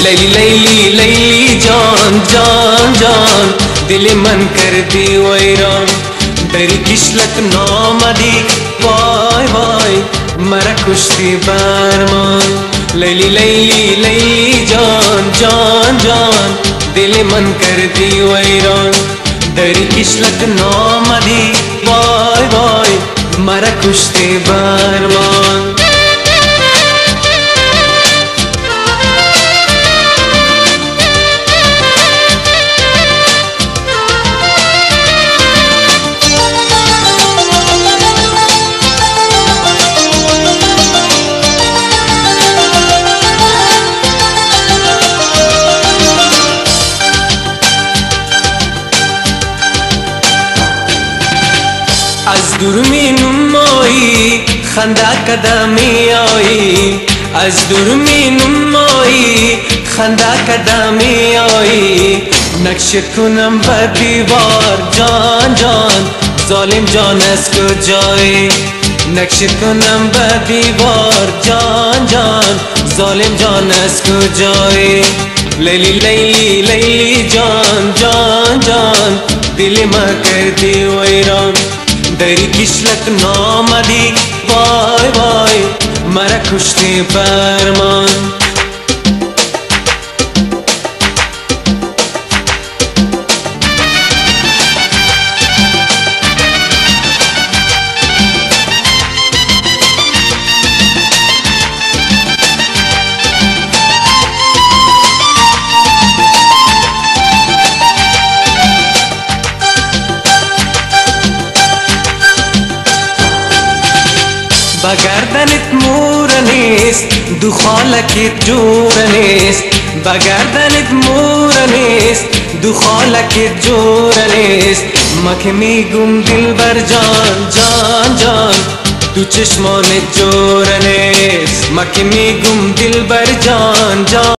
لیلی لیلی لیلی جان جان جان دل من کردی ویران دری کشلت نامدی وای وای مرا کشتی برمان لیلی لیلی لیلی جان جان جان دل من کردی ویران دری کشلت نامدی وای وای مرا کشتی برمان از دور می نمایی خنده کدمی آیی از دور می نمایی خنده کدمی آیی نقش کنم بر دیوار جان جان ظالم جان از کجایی نقش کنم بر دیوار جان جان ظالم جان از کجایی لیلی لیلی لیلی جان جان جان دل ما کردی ویران دری کشلت نامدی وای وای مرا کشتی برمان بگردنت مور نیست دو خالکت جور نیست بگردنت مور نیست دو خالکت جور نیست ما که میگم دل بر جان جان جان دو چشمانت جور نیست ما که میگم دل بر جان جان